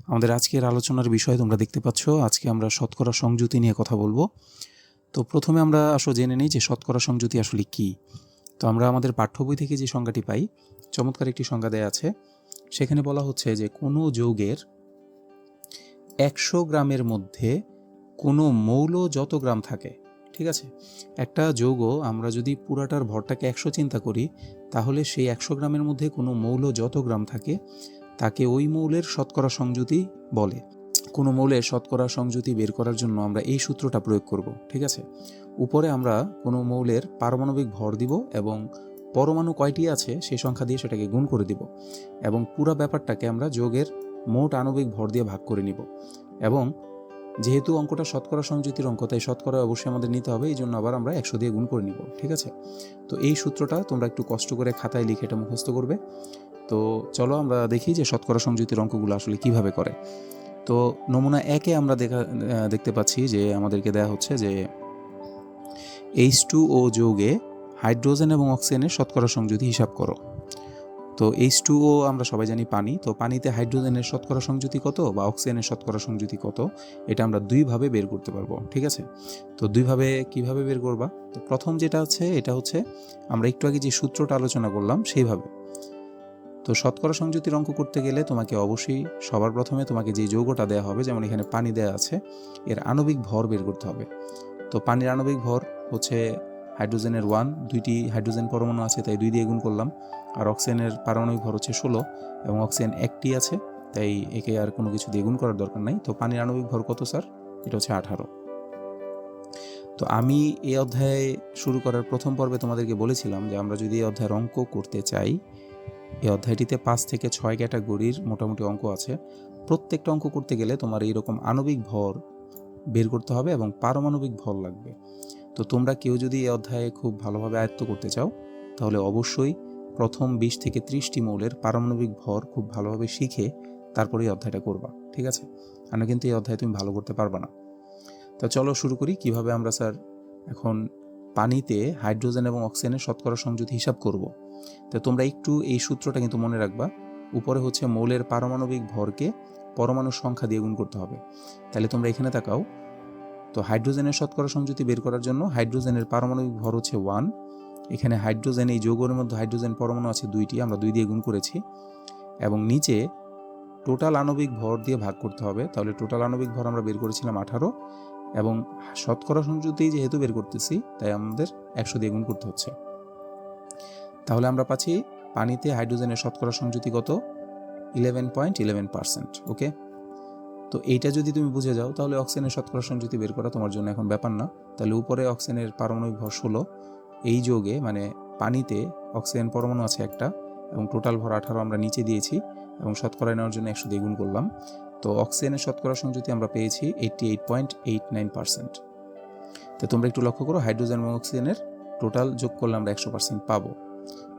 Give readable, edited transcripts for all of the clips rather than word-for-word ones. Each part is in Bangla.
আমাদের আজকের আলোচনার বিষয় তোমরা দেখতে পাচ্ছ। আজকে আমরা শতকরা সংযুতি নিয়ে কথা বলবো। তো প্রথমে আমরা জেনে নিই যে শতকরা সংযুতি আসলে কী। তো আমরা আমাদের পাঠ্য বই থেকে যে সংজ্ঞাটি পাই, চমৎকার একটি সংজ্ঞা দেয়া আছে। সেখানে বলা হচ্ছে যে কোনো যৌগের 100 গ্রামের মধ্যে কোনো মৌল যত গ্রাম থাকে, ঠিক আছে, একটা যৌগ আমরা যদি পুরাটার ভরটাকে 100 চিন্তা করি, তাহলে সেই 100 গ্রামের মধ্যে কোনো মৌল যত গ্রাম থাকে তাকে ওই মৌলের শতকরা সংযুতি বলে। কোনো মৌলের শতকরা সংযুতি বের করার জন্য আমরা এই সূত্রটা প্রয়োগ করব, ঠিক আছে। উপরে আমরা কোনো মৌলের পারমাণবিক ভর দিব এবং পরমাণু কয়টি আছে সেই সংখ্যা দিয়ে সেটাকে গুণ করে দিব, এবং পুরো ব্যাপারটাকে আমরা যৌগের মোট আণবিক ভর দিয়ে ভাগ করে নিব। এবং যেহেতু অঙ্কটা শতকরা সংযুতির অঙ্ক, তাই শতকরা অবশ্যই আমাদের নিতে হবে, এই জন্য আবার আমরা 100 দিয়ে গুণ করে নিব, ঠিক আছে। তো এই সূত্রটা তোমরা একটু কষ্ট করে খাতায় লিখে এটা মুখস্থ করবে। তো চলো আমরা দেখি যে শতকরা সংযুতির অঙ্কগুলো আসলে কিভাবে করে। তো নমুনা 1-এ আমরা দেখতে পাচ্ছি যে আমাদেরকে দেয়া হচ্ছে যে H2O যৌগে হাইড্রোজেন এবং অক্সিজেনের শতকরা সংযুতি হিসাব করো। তো H2O আমরা সবাই জানি পানি। তো পানিতে হাইড্রোজেনের শতকরা সংযুতি কত বা অক্সিজেনের শতকরা সংযুতি কত, এটা আমরা দুইভাবে বের করতে পারবো, ঠিক আছে। তো দুইভাবে কিভাবে বের করবা? তো প্রথম যেটা আছে এটা হচ্ছে আমরা একটু আগে যে সূত্রটা আলোচনা করলাম সেইভাবে। তো শতকরা সংযুতির অঙ্ক করতে গেলে তোমাকে অবশ্যই সবার প্রথমে তোমাকে যে যৌগটা দেওয়া হবে, যেমন এখানে পানি দেওয়া আছে, এর আণবিক ভর বের করতে হবে। তো পানির আণবিক ভর হচ্ছে হাইড্রোজেনের 1, 2টি হাইড্রোজেন পরমাণু আছে তাই 2 দিয়ে গুণ করলাম। আর অক্সিজেনের পারমাণবিক ভর হচ্ছে 16 এবং অক্সিজেন একটি আছে, তাই একে আর কোনো কিছু দিয়ে গুণ করার দরকার নাই। তো পানির আণবিক ভর কত স্যার? এটা হচ্ছে 18। তো আমি এই অধ্যায়ে শুরু করার প্রথম পর্বে তোমাদেরকে বলেছিলাম যে আমরা যদি এই অধ্যায়ের অঙ্ক করতে চাই, এই অধ্যায়টিতে 5 থেকে 6 ক্যাটাগরির মোটামুটি অঙ্ক আছে। প্রত্যেকটা অঙ্ক করতে গেলে তোমার এইরকম আণবিক ভর বের করতে হবে এবং পারমাণবিক ভর লাগবে। তো তোমরা কেউ যদি এই অধ্যায়ে খুব ভালোভাবে আয়ত্ত করতে চাও, তাহলে অবশ্যই প্রথম 20 থেকে 30টি মৌলের পারমাণবিক ভর খুব ভালোভাবে শিখে তারপরে এই অধ্যায়টা করবা, ঠিক আছে। আর কিন্তু এই অধ্যায় তুমি ভালো করতে পারবা না। তো চলো শুরু করি কিভাবে আমরা স্যার এখন পানিতে হাইড্রোজেন এবং অক্সিজেনের শতকরা সংযুতি হিসাব করব। তো তোমরা একটু এই সূত্রটা কিন্তু মনে রাখবা। উপরে হচ্ছে মৌলের পারমাণবিক ভরকে পরমাণুর সংখ্যা দিয়ে গুণ করতে হবে। তাহলে তোমরা এখানে তাকাও। তো হাইড্রোজেনের শতকরা সংযুতি বের করার জন্য হাইড্রোজেনের পারমাণবিক ভর হচ্ছে 1। এখানে হাইড্রোজেন, এই যৌগের মধ্যে হাইড্রোজেন পরমাণু আছে 2টি, আমরা 2 দিয়ে গুণ করেছি। এবং নিচে টোটাল আণবিক ভর দিয়ে ভাগ করতে হবে। তাহলে টোটাল আণবিক ভর আমরা বের করেছিলাম 18, এবং শতকরা সংযুতি যেহেতু বের করতেছি তাই আমাদের 100 দিয়ে গুণ করতে হচ্ছে। তাহলে আমরা পাচ্ছি পানিতে হাইড্রোজেনের শতকরা সংযুতি কত? 11.11%। ওকে, তো এইটা যদি তুমি বুঝে যাও তাহলে অক্সিজেনের শতকরা সংযুতি বের করা তোমার জন্য এখন ব্যাপার না। তাহলে উপরে অক্সিজেনের পারমাণবিক ভর 16, এই যৌগে মানে পানিতে অক্সিজেন পরমাণু আছে একটা এবং টোটাল ভর 18 আমরা নিচে দিয়েছি এবং শতকরা নেওয়ার জন্য 100 দিয়ে গুণ করলাম। তো অক্সিজেনের শতকরা সংযুতি আমরা পেয়েছি 88.89%। তো তোমরা একটু লক্ষ্য করো, হাইড্রোজেন এবং অক্সিজেনের টোটাল যোগ করলে আমরা 100% পাবো।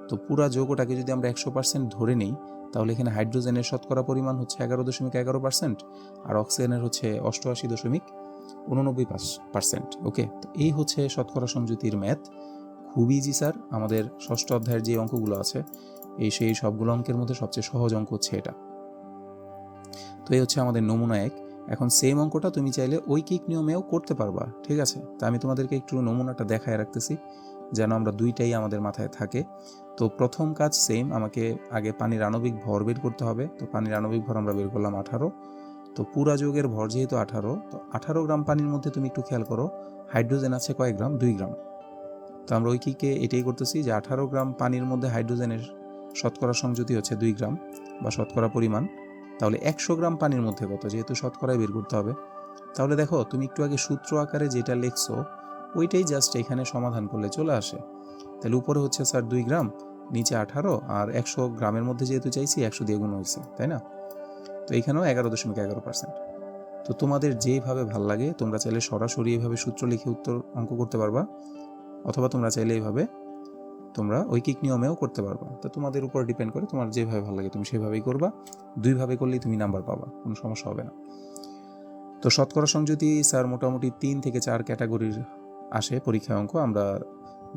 তো পুরা যৌগটাকে যদি আমরা 100% ধরে নিই, তাহলে এখানে হাইড্রোজেনের শতকরা পরিমাণ হচ্ছে 11.11% আর অক্সিজেনের হচ্ছে 88.89%। ওকে, তো এই হচ্ছে শতকরা সংযুতির ম্যাথ। খুবই ইজি স্যার। আমাদের ষষ্ঠ অধ্যায়ের যে অঙ্কগুলো আছে সেই সবগুলো অঙ্কের মধ্যে সবচেয়ে সহজ অঙ্ক হচ্ছে এটা। তো এই হচ্ছে আমাদের নমুনা 1। এখন সেম অঙ্কটা তুমি চাইলে ঐকিক নিয়মেও করতে পারবা, ঠিক আছে। তা আমি তোমাদেরকে একটু নমুনাটা দেখায় রাখতেছি যেন আমরা দুইটাই আমাদের মাথায় থাকে। তো প্রথম কাজ সেম, আমাকে আগে পানির আণবিক ভর বের করতে হবে। তো পানির আণবিক ভর আমরা বের করলাম 18। তো পুরা যৌগের ভর যেহেতু 18, তো 18 গ্রাম পানির মধ্যে তুমি একটু খেয়াল করো হাইড্রোজেন আছে কয় গ্রাম? 2 গ্রাম। তো আমরা ঐকিকে এটাই করতেছি যে 18 গ্রাম পানির মধ্যে হাইড্রোজেনের শতকরা সংযুতি হচ্ছে 2 গ্রাম বা শতকরা পরিমাণ। তাহলে 100 গ্রাম পানির মধ্যে কত, যেহেতু শতকরাই বের করতে হবে। তাহলে দেখো তুমি একটু আগে সূত্র আকারে যেটা লিখছো ওইটাই জাস্ট এখানে সমাধান করলে চলে আসে। তাহলে উপরে হচ্ছে স্যার 2 গ্রাম, নিচে 18, আর 100 গ্রামের মধ্যে যেহেতু চাইছি 100 দিয়ে গুণ হয়েছে, তাই না। তো এখানেও 11.11%। তো তোমাদের যেভাবে ভাল লাগে তোমরা চাইলে সরাসরি এইভাবে সূত্র লিখে উত্তর অঙ্ক করতে পারবা, অথবা তোমরা চাইলে এইভাবে তোমরা ঐকিক নিয়মেও করতে পারবা। তো তোমাদের উপর ডিপেন্ড করে, তোমার যেভাবে ভালো লাগে তুমি সেভাবেই করবা। দুইভাবে করলেই তুমি নাম্বার পাবা, কোনো সমস্যা হবে না। তো শতকরা সংযুতি স্যার মোটামুটি 3 থেকে 4 ক্যাটাগরির আসে পরীক্ষা অঙ্ক। আমরা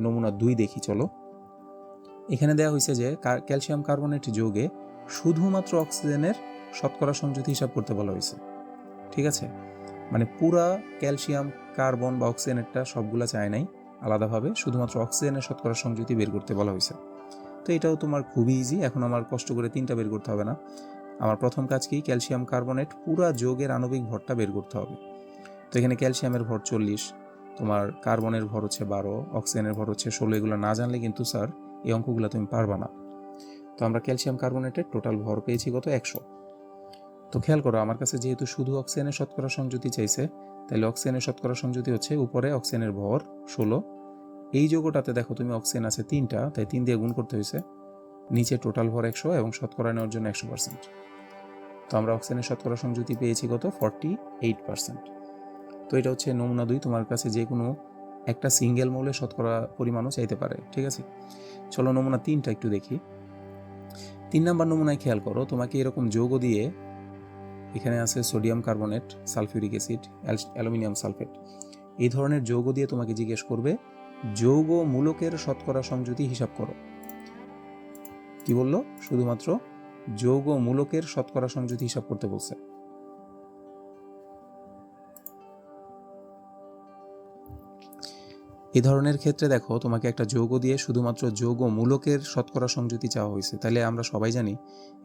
নমুনা 2 দেখি চলো। এখানে দেওয়া হয়েছে যে ক্যালসিয়াম কার্বনেট যৌগে শুধুমাত্র অক্সিজেনের শতকরা সংযুতি হিসাব করতে বলা হয়েছে, ঠিক আছে? মানে পুরা ক্যালসিয়াম, কার্বন বা অক্সিজেনেরটা সবগুলা চায় নাই আলাদাভাবে, শুধুমাত্র অক্সিজেনের শতকরা সংযুতি বের করতে বলা হয়েছে। তো এটাও তোমার খুবই ইজি, এখন আমার কষ্ট করে 3টা বের করতে হবে না। আমার প্রথম কাজ কি, ক্যালসিয়াম কার্বনেট পুরা যৌগের আণবিক ভরটা বের করতে হবে। তো এখানে ক্যালসিয়ামের ভর 40, তোমার কার্বনের ভর হচ্ছে 12, অক্সিজেনের ভর হচ্ছে 16। এগুলো না জানলে কিন্তু স্যার এই অঙ্কগুলো তুমি পারবা না। তো আমরা ক্যালসিয়াম কার্বনেটের টোটাল ভর পেয়েছি কত, 100। তো খেয়াল করো, আমার কাছে যেহেতু শুধু অক্সিজেনের শতকরা সংযুতি চাইছে, তাহলে অক্সিজেনের শতকরা সংযুতি হচ্ছে উপরে অক্সিজেনের ভর 16, এই যৌগটাতে দেখো তুমি অক্সিজেন আছে 3টা, তাই 3 দিয়ে গুণ করতে হয়েছে, নিচে টোটাল ভর 100 এবং শতকরা নেওয়ার জন্য 100%। তো আমরা অক্সিজেনের শতকরা সংযুতি পেয়েছি কত, 48%। তো এটা হচ্ছে নমুনা 2, তোমার কাছে যে কোনো একটা সিঙ্গেল মৌলের শতকরা পরিমাণও চাইতে পারে, ঠিক আছে? চলো নমুনা 3টা একটু দেখি। 3 নাম্বার নমুনায় খেয়াল করো, তোমাকে এরকম যৌগ দিয়ে, এখানে আছে sodium carbonate, sulphuric acid, aluminium sulphate, এই ধরনের যৌগ দিয়ে তোমাকে জিজ্ঞেস করবে যৌগ মূলকের শতকরা সংযুতি হিসাব করো। কি বললো, শুধুমাত্র যৌগ মূলকের শতকরা সংযুতি হিসাব করতে বলছে। এই ধরনের ক্ষেত্রে দেখো তোমাকে একটা যৌগ দিয়ে শুধুমাত্র যৌগ মূলকের শতকরা সংযুতি চাওয়া হয়েছে। তাহলে আমরা সবাই জানি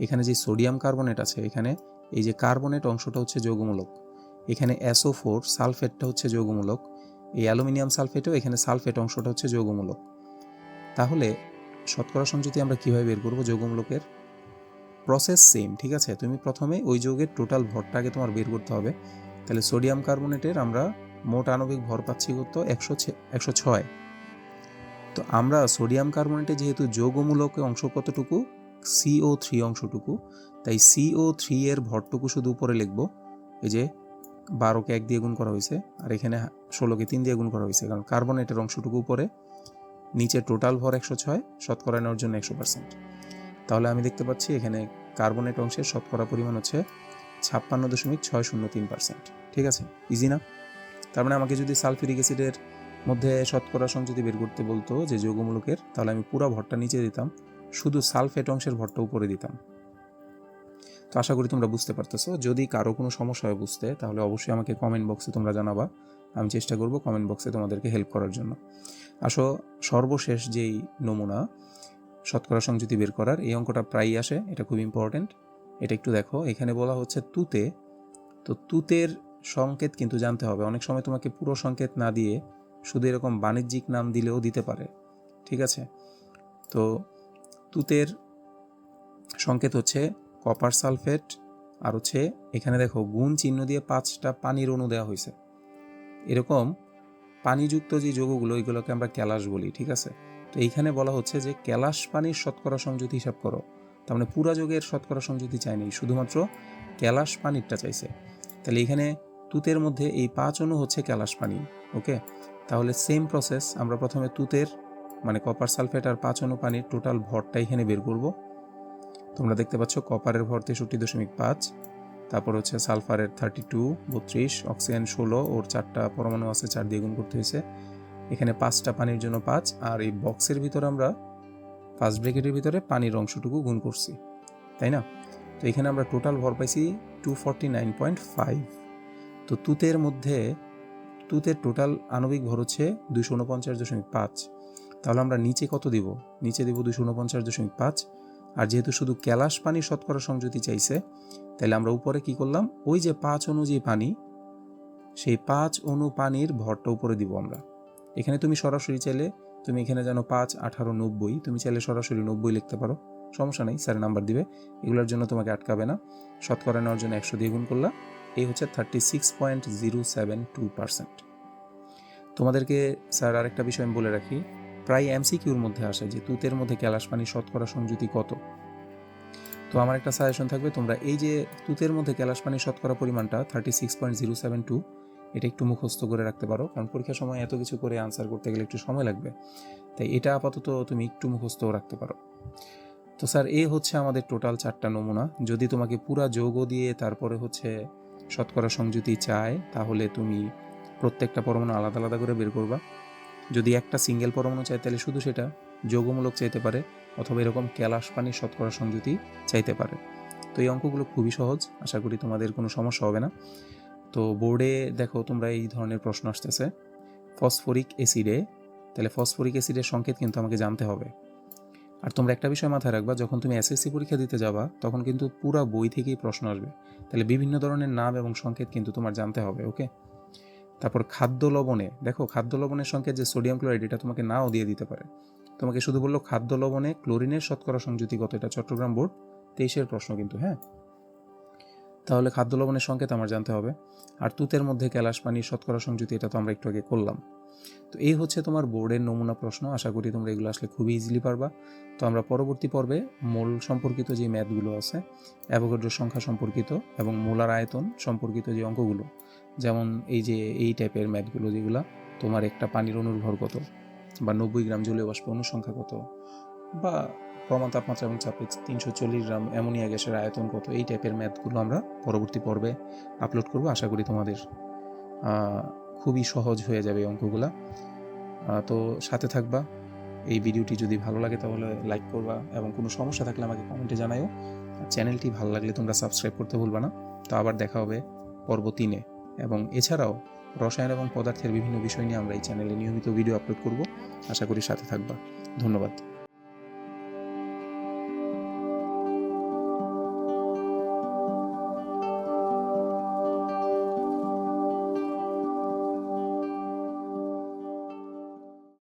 এখানে যে সোডিয়াম কার্বনেট আছে, এখানে এই যে কার্বনেট অংশটা হচ্ছে যৌগমূলক, এখানে SO4 সালফেটটা হচ্ছে যৌগমূলক, এই অ্যালুমিনিয়াম সালফেটও এখানে সালফেট অংশটা হচ্ছে যৌগমূলক। তাহলে শতকরা সংযুতি আমরা কিভাবে বের করব যৌগমূলকের? প্রসেস সেম, ঠিক আছে? তুমি প্রথমে ওই যৌগের টোটাল ভরটাকে তোমার বের করতে হবে। তাহলে সোডিয়াম কার্বনেটের আমরা মোট আণবিক ভর পাচ্ছি কত, 106। তো আমরা সোডিয়াম কার্বনেটে যেহেতু যৌগমূলক অংশ কতটুকু, CO3 অংশটুকু, তাই CO3 এর ভরটুকু শুধু উপরে লিখব। এই যে 12কে 1 দিয়ে গুণ করা হয়েছে, আর এখানে 16কে 3 দিয়ে গুণ করা হয়েছে, কারণ কার্বনেটের অংশটুকু উপরে, নিচে টোটাল ভর 106, শতকরা নেওয়ার জন্য 100%। তাহলে আমি দেখতে পাচ্ছি এখানে কার্বনেট অংশের শতকরা পরিমাণ হচ্ছে 56.603%, ঠিক আছে? ইজি না? তার মানে আমাকে যদি সালফিউরিক অ্যাসিডের মধ্যে শতকরা সংযুতি বের করতে বলতো যে যৌগমূলকের, তাহলে আমি পুরো ভরটা নিচে দিতাম, শুধু সালফেট অংশের ভরটা উপরে দিতাম। তো আশা করি তোমরা বুঝতে পারতেছো। যদি কারো কোনো সমস্যা হয় বুঝতে, তাহলে অবশ্যই আমাকে কমেন্ট বক্সে তোমরা জানাবা, আমি চেষ্টা করব কমেন্ট বক্সে তোমাদেরকে হেল্প করার জন্য। আসো সর্বশেষ যেই নমুনা শতকরা সংযুতি বের করার, এই অঙ্কটা প্রায়ই আসে, এটা খুব ইম্পর্টেন্ট। এটা একটু দেখো, এখানে বলা হচ্ছে তুতে। তো তুতের সংকেত কিন্তু জানতে হবে। অনেক সময় তোমাকে পুরো সংকেত না দিয়ে শুধু এরকম বাণিজ্যিক নাম দিলেও দিতে পারে, ঠিক আছে? তো তুতের সংকেত হচ্ছে কপার সালফেট, আর হচ্ছে এখানে দেখো গুণ চিহ্ন দিয়ে 5টা পানির অণু দেওয়া হয়েছে। এরকম পানিযুক্ত যে যৌগগুলো, এগুলোকে আমরা ক্যালাস বলি, ঠিক আছে? তো এইখানে বলা হচ্ছে যে ক্যালাস পানির শতকরা সংযুতি হিসাব করো। তার মানে পুরা যৌগের শতকরা সংযুতি চায়নি, শুধুমাত্র ক্যালাস পানিরটা চাইছে। তাহলে এখানে তুতের মধ্যে এই 5 অণু হচ্ছে ক্যালাস পানি, ওকে? তাহলে সেম প্রসেস, আমরা প্রথমে তুতের মানে কপার সালফেট আর 5 অণু পানির টোটাল ভরটা এখানে বের করব। তোমরা দেখতে পাচ্ছ কপারের ভর 63.5, তারপর হচ্ছে সালফারের 32, অক্সিজেন 16, ওর 4টা পরমাণু আছে, 4 দিয়ে গুণ করতে হয়েছে। এখানে 5টা পানির জন্য 5, আর এই বক্সের ভিতরে আমরা ফার্স্ট ব্র্যাকেটের ভিতরে পানির অংশটুকু গুণ করছি, তাই না? তো এখানে আমরা টোটাল ভর পাইছি 249.5। তো তুতের মধ্যে তুতের টোটাল আণবিক ভর হচ্ছে 249.5। তাহলে আমরা নিচে কত দিব? নিচে দিব 249.5। আর যেহেতু শুধু ক্যালাস পানি শতকরা সংযুতি চাইছে, তাহলে আমরা উপরে কি করলাম, ওই যে 5 অণু যে পানি, সেই 5 অণু পানির ভরটা উপরে দিব আমরা। এখানে তুমি সরাসরি চাইলে, তুমি এখানে জানো 5, 18, 90, তুমি চাইলে সরাসরি 90 লিখতে পারো, সমস্যা নেই, স্যার নাম্বার দিবে, এগুলোর জন্য তোমাকে আটকাবে না। শতকরা নেওয়ার জন্য 100 দিয়ে গুণ করলা, এই হচ্ছে 36.072%। তোমাদেরকে স্যার আরেকটা বিষয় আমি বলে রাখি, প্রায় MCQর মধ্যে আসে যে তুতের মধ্যে ক্যালাস পানি শতকরা সংযুতি কত। তো আমার একটা সাজেশন থাকবে, তোমরা এই যে তুতের মধ্যে ক্যালাস পানি শতকরা পরিমাণটা 36.072, এটা একটু মুখস্থ করে রাখতে পারো, কারণ পরীক্ষার সময় এত কিছু করে আনসার করতে গেলে একটু সময় লাগবে, তাই এটা আপাতত তুমি একটু মুখস্থ রাখতে পারো। তো স্যার এই হচ্ছে আমাদের টোটাল 4টা নমুনা। যদি তোমাকে পুরা যৌগ দিয়ে তারপরে হচ্ছে শতকরা সংযুতি চায়, তাহলে তুমি প্রত্যেকটা পরমাণু আলাদা আলাদা করে বের করবা। যদি একটা সিঙ্গেল পরমাণু চায়, তাহলে শুধু সেটা যৌগমূলক চাইতে পারে, অথবা এরকম ক্যালাস পানির শতকরা সংযুতি চাইতে পারে। তো এই অঙ্কগুলো খুবই সহজ, আশা করি তোমাদের কোনো সমস্যা হবে না। তো বোর্ডে দেখো তোমরা এই ধরনের প্রশ্ন আসতেছে ফসফরিক অ্যাসিডে, তাহলে ফসফরিক অ্যাসিডের সংকেত কিন্তু আমাকে জানতে হবে। আর তোমরা একটা বিষয় মাথায় রাখবা, যখন তুমি এসএসসি পরীক্ষা দিতে যাবা তখন কিন্তু পুরা বই থেকেই প্রশ্ন আসবে, তাহলে বিভিন্ন ধরনের নাম এবং সংকেত কিন্তু তোমার জানতে হবে। ওকে, তারপর খাদ্য লবণে, দেখো খাদ্য লবণের সংকেত যে সোডিয়াম ক্লোরাইড, এটা তোমাকে নাও দিয়ে দিতে পারে, তোমাকে শুধু বললো খাদ্য লবণে ক্লোরিনের শতকরা সংযুতি কত, এটা চট্টগ্রাম বোর্ড 23-এর প্রশ্ন কিন্তু। হ্যাঁ, তাহলে খাদ্য লবণের সংকেত আমার জানতে হবে। আর তুতের মধ্যে ক্যালাস পানির শতকরা সংযুতি, এটা তো আমরা একটু আগে করলাম। তো এই হচ্ছে তোমার বোর্ডের নমুনা প্রশ্ন, আশা করি তোমরা এগুলো আসলে খুবই ইজিলি পারবা। তো আমরা পরবর্তী পর্বে মোল সম্পর্কিত যে ম্যাথগুলো আছে, অ্যাভোগাড্রো সংখ্যা সম্পর্কিত এবং মোলার আয়তন সম্পর্কিত যে অঙ্কগুলো, যেমন এই যে এই টাইপের ম্যাথগুলো, যেগুলো তোমার একটা পানির অণুর ভর কত, বা 90 গ্রাম জলীয় বাষ্প অণুর সংখ্যা কত, বা প্রমাণ তাপমাত্রা এবং চাপে 340 গ্রাম অ্যামোনিয়া গ্যাসের আয়তন কত, এই টাইপের ম্যাথগুলো আমরা পরবর্তী পর্বে আপলোড করব। আশা করি তোমাদের খুবই সহজ হয়ে যাবে এই অঙ্কগুলা। তো সাথে থাকবা। এই ভিডিওটি যদি ভালো লাগে তাহলে লাইক করবা, এবং কোনো সমস্যা থাকলে আমাকে কমেন্টে জানাও। চ্যানেলটি ভালো লাগলে তোমরা সাবস্ক্রাইব করতে ভুলবা না। তো আবার দেখা হবে পর্ব 3-এ। এবং এছাড়াও রসায়ন এবং পদার্থের বিভিন্ন বিষয় নিয়ে আমরা এই চ্যানেলে নিয়মিত ভিডিও আপলোড করব, আশা করি সাথে থাকবা। ধন্যবাদ।